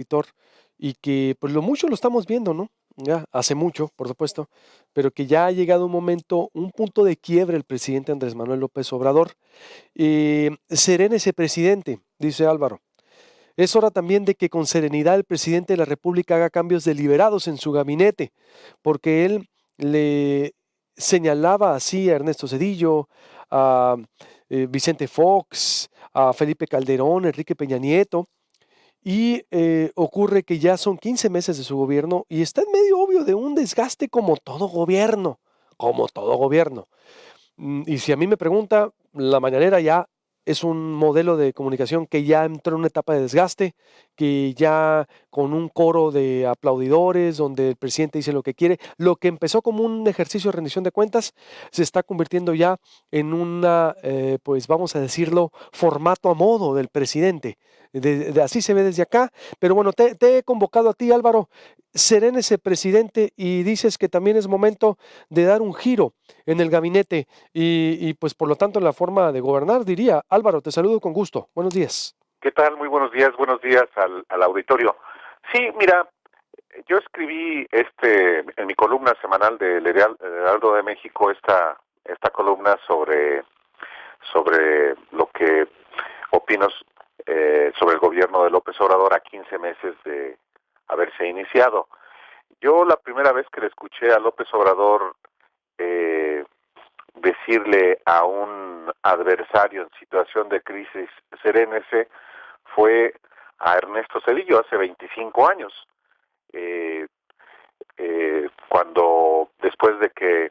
escritor y que, pues, lo mucho lo estamos viendo, ¿no? Ya hace mucho, por supuesto, pero que ya ha llegado un momento, un punto de quiebre el presidente Andrés Manuel López Obrador. Serénese presidente, dice Álvaro. Es hora también de que con serenidad el presidente de la República haga cambios deliberados en su gabinete, porque él le señalaba así a Ernesto Zedillo, a Vicente Fox, a Felipe Calderón, Enrique Peña Nieto, y ocurre que ya son 15 meses de su gobierno y está en medio obvio de un desgaste como todo gobierno, como todo gobierno. Y si a mí me pregunta, la mañanera ya es un modelo de comunicación que ya entró en una etapa de desgaste, que ya con un coro de aplaudidores, donde el presidente dice lo que quiere, lo que empezó como un ejercicio de rendición de cuentas, se está convirtiendo ya en una, pues vamos a decirlo, formato a modo del presidente. Así se ve desde acá, pero bueno, te he convocado a ti, Álvaro, serénese presidente y dices que también es momento de dar un giro en el gabinete y pues por lo tanto en la forma de gobernar, diría. Álvaro, te saludo con gusto. Buenos días. ¿Qué tal? Muy buenos días al auditorio. Sí, mira, yo escribí en mi columna semanal del Heraldo de México esta columna sobre lo que opino sobre el gobierno de López Obrador a 15 meses de haberse iniciado. Yo la primera vez que le escuché a López Obrador eh, decirle a un adversario en situación de crisis, serénese, fue a Ernesto Zedillo hace 25 años, eh, cuando después de que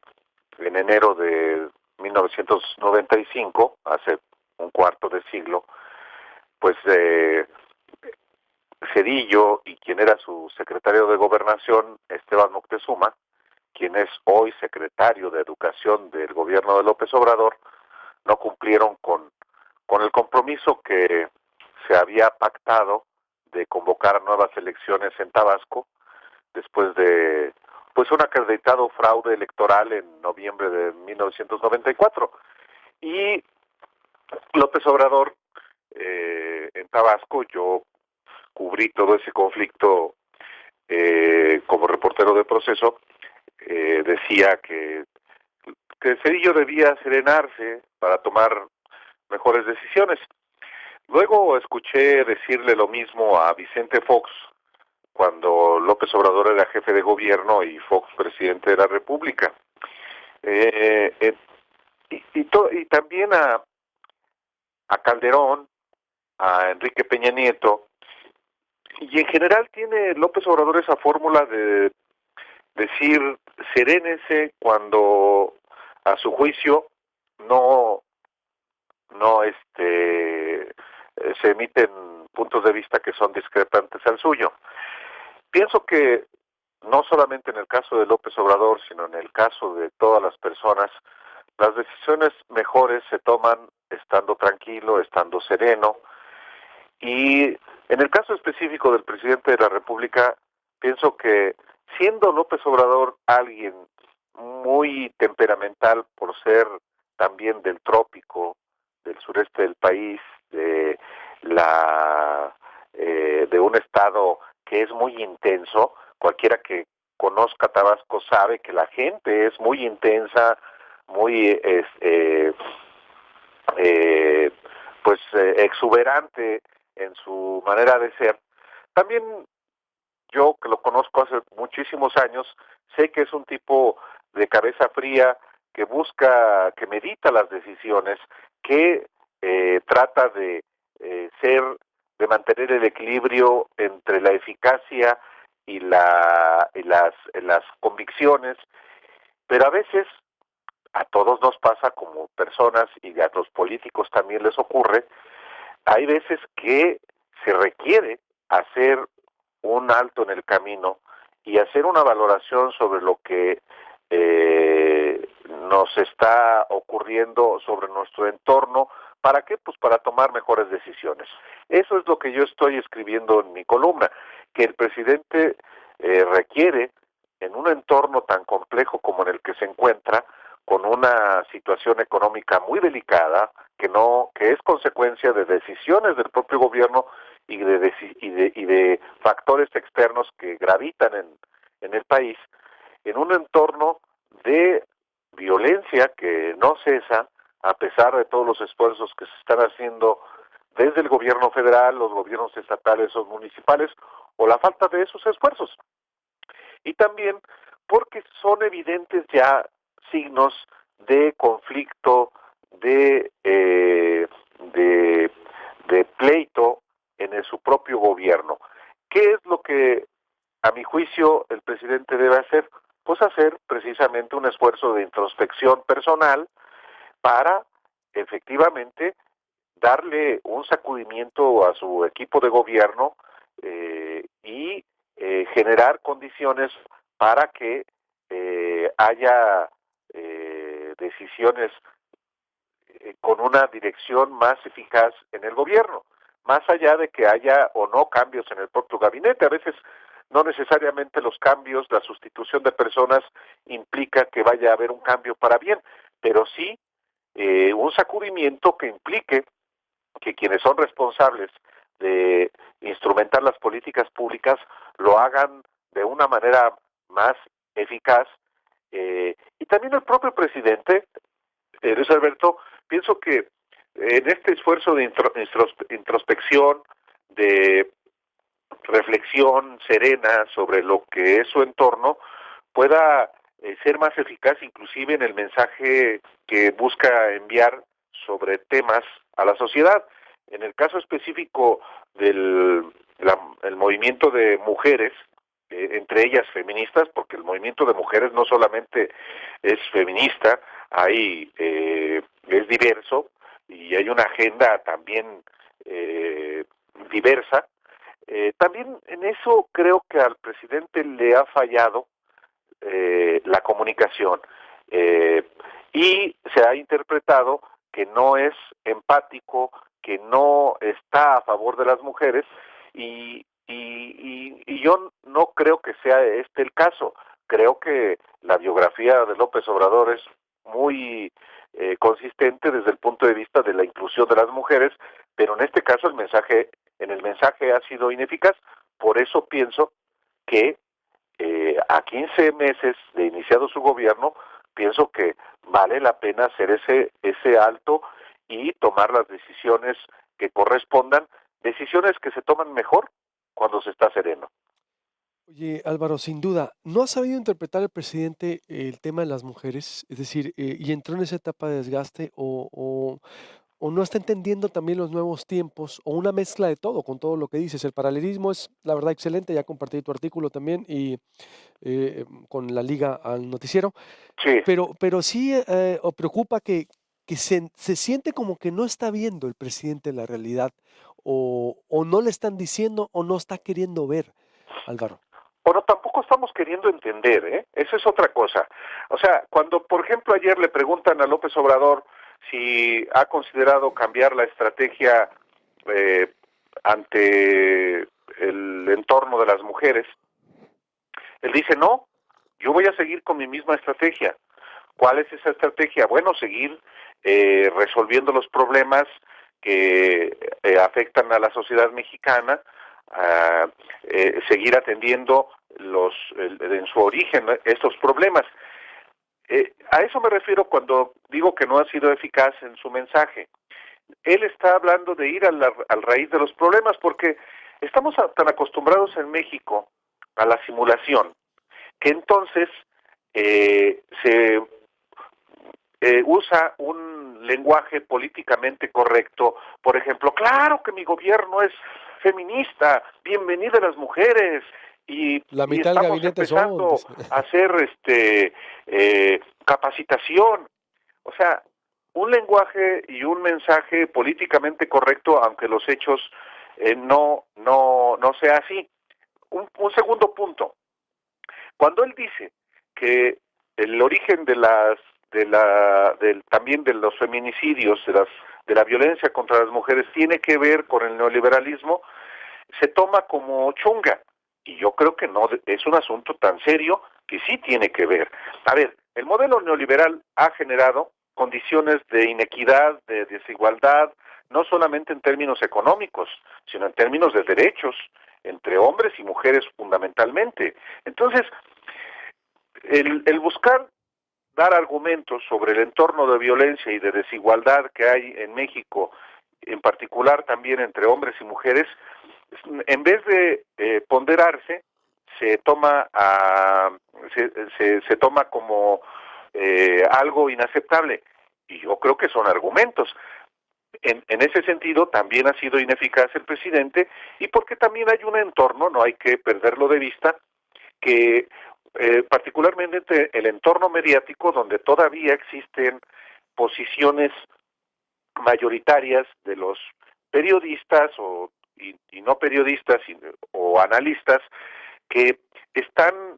en enero de 1995, hace un cuarto de siglo, pues Zedillo y quien era su secretario de Gobernación, Esteban Moctezuma, quien es hoy secretario de Educación del gobierno de López Obrador, no cumplieron con el compromiso que se había pactado de convocar nuevas elecciones en Tabasco después de pues un acreditado fraude electoral en noviembre de 1994. Y López Obrador en Tabasco, yo cubrí todo ese conflicto como reportero de Proceso, decía que Cedillo debía serenarse para tomar mejores decisiones. Luego escuché decirle lo mismo a Vicente Fox cuando López Obrador era jefe de gobierno y Fox presidente de la República. Eh, eh, y también a Calderón, a Enrique Peña Nieto, y en general tiene López Obrador esa fórmula de decir serénese cuando a su juicio no no se emiten puntos de vista que son discrepantes al suyo. Pienso que no solamente en el caso de López Obrador, sino en el caso de todas las personas, las decisiones mejores se toman estando tranquilo, estando sereno. Y en el caso específico del presidente de la República, pienso que siendo López Obrador alguien muy temperamental por ser también del trópico, del sureste del país, la de un estado que es muy intenso, cualquiera que conozca Tabasco sabe que la gente es muy intensa, muy exuberante en su manera de ser. También yo, que lo conozco hace muchísimos años, sé que es un tipo de cabeza fría que busca, que medita las decisiones, que trata de mantener el equilibrio entre la eficacia y las convicciones, pero a veces a todos nos pasa como personas y a los políticos también les ocurre, hay veces que se requiere hacer un alto en el camino y hacer una valoración sobre lo que nos está ocurriendo sobre nuestro entorno. ¿Para qué? Pues para tomar mejores decisiones. Eso es lo que yo estoy escribiendo en mi columna, que el presidente requiere, en un entorno tan complejo como en el que se encuentra, con una situación económica muy delicada, que es consecuencia de decisiones del propio gobierno y de factores externos que gravitan en el país, en un entorno de violencia que no cesa a pesar de todos los esfuerzos que se están haciendo desde el gobierno federal, los gobiernos estatales o municipales, o la falta de esos esfuerzos. Y también porque son evidentes ya signos de conflicto, de pleito en su propio gobierno. ¿Qué es lo que, a mi juicio, el presidente debe hacer? Pues hacer precisamente un esfuerzo de introspección personal para efectivamente darle un sacudimiento a su equipo de gobierno y generar condiciones para que haya decisiones con una dirección más eficaz en el gobierno, más allá de que haya o no cambios en el propio gabinete. A veces no necesariamente los cambios, la sustitución de personas implica que vaya a haber un cambio para bien, pero sí un sacudimiento que implique que quienes son responsables de instrumentar las políticas públicas lo hagan de una manera más eficaz. Y también el propio presidente, Luis Alberto, pienso que en este esfuerzo de introspección, de reflexión serena sobre lo que es su entorno, pueda ser más eficaz inclusive en el mensaje que busca enviar sobre temas a la sociedad. En el caso específico del el movimiento de mujeres, entre ellas feministas, porque el movimiento de mujeres no solamente es feminista, es diverso y hay una agenda también diversa. También en eso creo que al presidente le ha fallado la comunicación y se ha interpretado que no es empático, que no está a favor de las mujeres y yo no creo que sea este el caso. Creo que la biografía de López Obrador es muy consistente desde el punto de vista de la inclusión de las mujeres, pero en este caso en el mensaje ha sido ineficaz. Por eso pienso que a 15 meses de iniciado su gobierno, pienso que vale la pena hacer ese alto y tomar las decisiones que correspondan, decisiones que se toman mejor cuando se está sereno. Oye, Álvaro, sin duda, ¿no ha sabido interpretar el presidente el tema de las mujeres? Es decir, y entró en esa etapa de desgaste o no está entendiendo también los nuevos tiempos, o una mezcla de todo, con todo lo que dices. El paralelismo es, la verdad, excelente. Ya compartí tu artículo también y con la liga al noticiero. Sí, Pero sí o preocupa que se siente como que no está viendo el presidente la realidad, o no le están diciendo, o no está queriendo ver, Álvaro. bueno, tampoco estamos queriendo entender, ¿eh? Eso es otra cosa. O sea, cuando, por ejemplo, ayer le preguntan a López Obrador si ha considerado cambiar la estrategia eh, ante el entorno de las mujeres, él dice, no, yo voy a seguir con mi misma estrategia. ¿Cuál es esa estrategia? Bueno, seguir resolviendo los problemas que afectan a la sociedad mexicana, seguir atendiendo en su origen, ¿no?, estos problemas. A eso me refiero cuando digo que no ha sido eficaz en su mensaje. Él está hablando de ir al raíz de los problemas porque estamos tan acostumbrados en México a la simulación que entonces se usa un lenguaje políticamente correcto. Por ejemplo, claro que mi gobierno es feminista, bienvenida las mujeres, La y mitad del estamos gabinete son, empezando dice. a hacer capacitación. O sea, un lenguaje y un mensaje políticamente correcto, aunque los hechos no sea así. Un segundo punto. Cuando él dice que el origen también de los feminicidios, de la violencia contra las mujeres tiene que ver con el neoliberalismo, se toma como chunga. Y yo creo que no, es un asunto tan serio que sí tiene que ver. A ver, el modelo neoliberal ha generado condiciones de inequidad, de desigualdad, no solamente en términos económicos, sino en términos de derechos entre hombres y mujeres fundamentalmente. Entonces, el buscar dar argumentos sobre el entorno de violencia y de desigualdad que hay en México, en particular también entre hombres y mujeres, en vez de ponderarse, se toma se toma como algo inaceptable. Y yo creo que son argumentos. En ese sentido, también ha sido ineficaz el presidente, y porque también hay un entorno, no hay que perderlo de vista, que particularmente el entorno mediático, donde todavía existen posiciones mayoritarias de los periodistas y no periodistas o analistas que están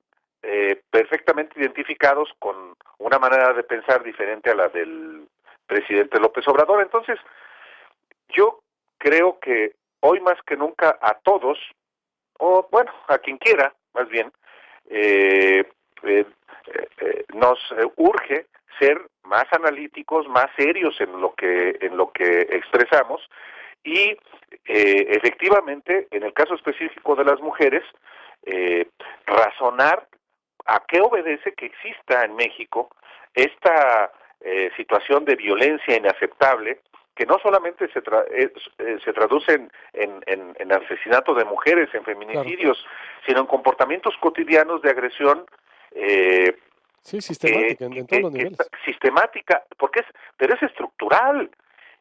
perfectamente identificados con una manera de pensar diferente a la del presidente López Obrador. Entonces, yo creo que hoy más que nunca a todos, o bueno, a quien quiera, más bien, eh, eh, nos urge ser más analíticos, más serios en lo que expresamos, y efectivamente, en el caso específico de las mujeres, razonar a qué obedece que exista en México esta situación de violencia inaceptable, que no solamente se traduce en asesinato de mujeres, en feminicidios, claro, sino en comportamientos cotidianos de agresión sí, sistemática, en todos los niveles. Sistemática, pero es estructural.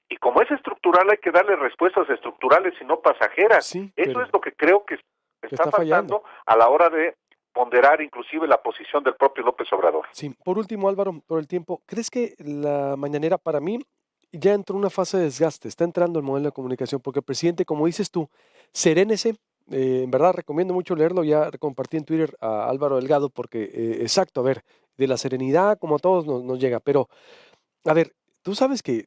Y como es estructural, hay que darle respuestas estructurales y no pasajeras. Sí, eso es lo que creo que está faltando a la hora de ponderar inclusive la posición del propio López Obrador. Sí, por último, Álvaro, por el tiempo, ¿crees que la mañanera para mí ya entró en una fase de desgaste? Está entrando el modelo de comunicación, porque el presidente, como dices tú, serénese. En verdad recomiendo mucho leerlo, ya compartí en Twitter a Álvaro Delgado, porque exacto, a ver, de la serenidad como a todos nos llega, pero a ver, tú sabes que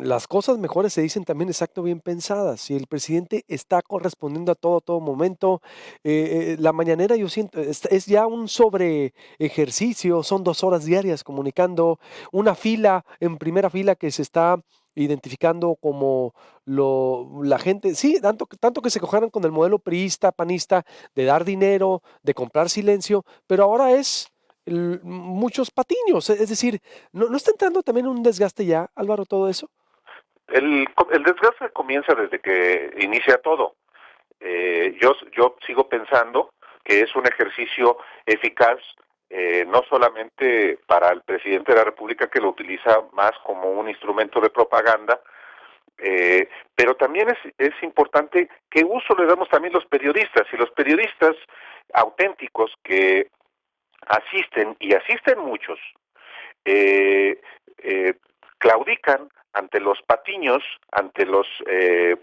las cosas mejores se dicen también exacto bien pensadas. Si el presidente está correspondiendo a todo momento, la mañanera yo siento es ya un sobre ejercicio, son 2 horas diarias comunicando, una fila en primera fila que se está identificando como la gente, sí, tanto que se cojaron con el modelo priista, panista, de dar dinero, de comprar silencio, pero ahora es muchos patiños, es decir, ¿no está entrando también un desgaste ya, Álvaro, todo eso? El desgaste comienza desde que inicia todo. Yo sigo pensando que es un ejercicio eficaz, no solamente para el presidente de la República, que lo utiliza más como un instrumento de propaganda, pero también es importante qué uso le damos también los periodistas, y los periodistas auténticos que asisten, y asisten muchos, eh, eh, claudican ante los patiños, ante los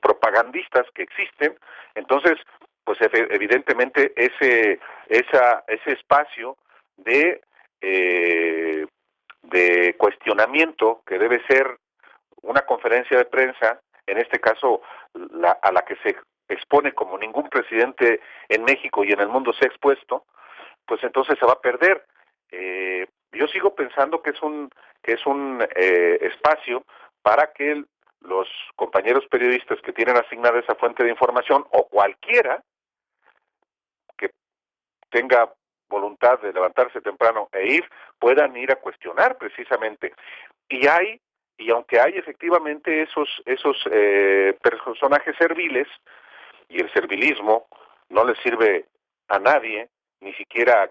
propagandistas que existen. Entonces, pues evidentemente ese espacio de cuestionamiento, que debe ser una conferencia de prensa, en este caso a la que se expone como ningún presidente en México y en el mundo se ha expuesto, pues entonces se va a perder. Yo sigo pensando que es un espacio para que los compañeros periodistas que tienen asignada esa fuente de información, o cualquiera que tenga voluntad de levantarse temprano e ir, puedan ir a cuestionar precisamente. Y aunque hay efectivamente esos personajes serviles, y el servilismo no le sirve a nadie, ni siquiera al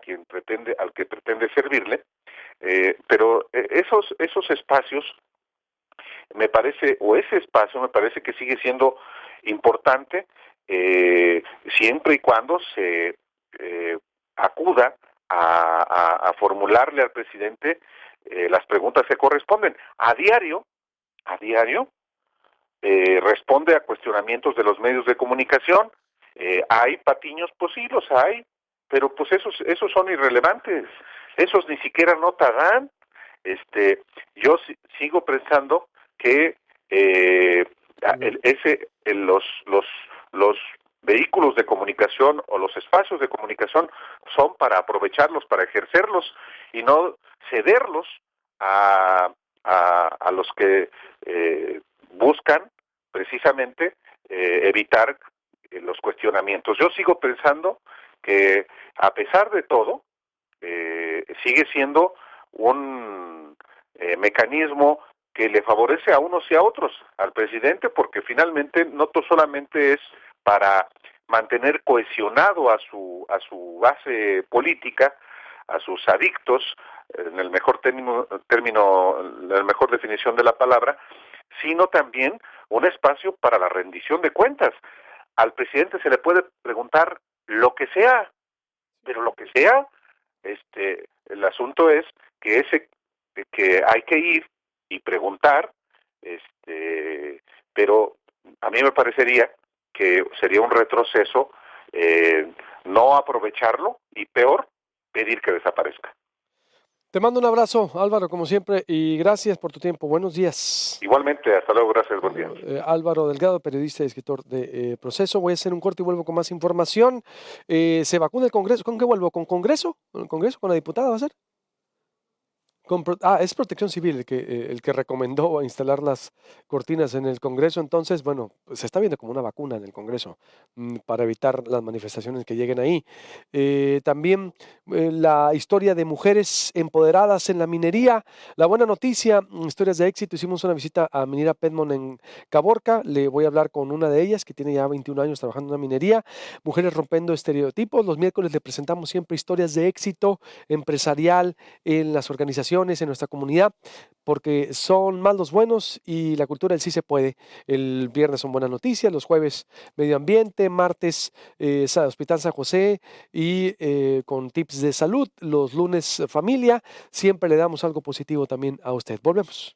que pretende servirle, pero esos espacios, me parece, o ese espacio me parece que sigue siendo importante, siempre y cuando se acuda a formularle al presidente las preguntas que corresponden. A diario, responde a cuestionamientos de los medios de comunicación. Hay patiños, pues sí los hay, pero pues esos son irrelevantes, esos ni siquiera nota dan. Yo sigo pensando que los vehículos de comunicación o los espacios de comunicación son para aprovecharlos, para ejercerlos, y no cederlos a los que buscan precisamente evitar los cuestionamientos. Yo sigo pensando que a pesar de todo, sigue siendo un mecanismo que le favorece a unos y a otros, al presidente, porque finalmente no solamente es para mantener cohesionado a su base política, a sus adictos, en el mejor la mejor definición de la palabra, sino también un espacio para la rendición de cuentas. Al presidente se le puede preguntar lo que sea, pero lo que sea, el asunto es que que hay que ir y preguntar, pero a mí me parecería que sería un retroceso no aprovecharlo y peor, pedir que desaparezca. Te mando un abrazo, Álvaro, como siempre, y gracias por tu tiempo. Buenos días. Igualmente, hasta luego, gracias, buen día. Álvaro Delgado, periodista y escritor de Proceso. Voy a hacer un corte y vuelvo con más información. ¿Se vacuna el Congreso? ¿Con qué vuelvo? ¿Con Congreso? ¿Con el Congreso? ¿Con la diputada va a ser? Es Protección Civil el que recomendó instalar las cortinas en el Congreso. Entonces, bueno, se está viendo como una vacuna en el Congreso para evitar las manifestaciones que lleguen ahí. También la historia de mujeres empoderadas en la minería. La buena noticia, historias de éxito. Hicimos una visita a Minera Pedmont en Caborca. Le voy a hablar con una de ellas que tiene ya 21 años trabajando en una minería. Mujeres rompiendo estereotipos. Los miércoles le presentamos siempre historias de éxito empresarial en las organizaciones, en nuestra comunidad, porque son más los buenos y la cultura del sí se puede. El viernes son buenas noticias, los jueves medio ambiente, martes Hospital San José y con tips de salud, los lunes familia. Siempre le damos algo positivo también a usted. Volvemos.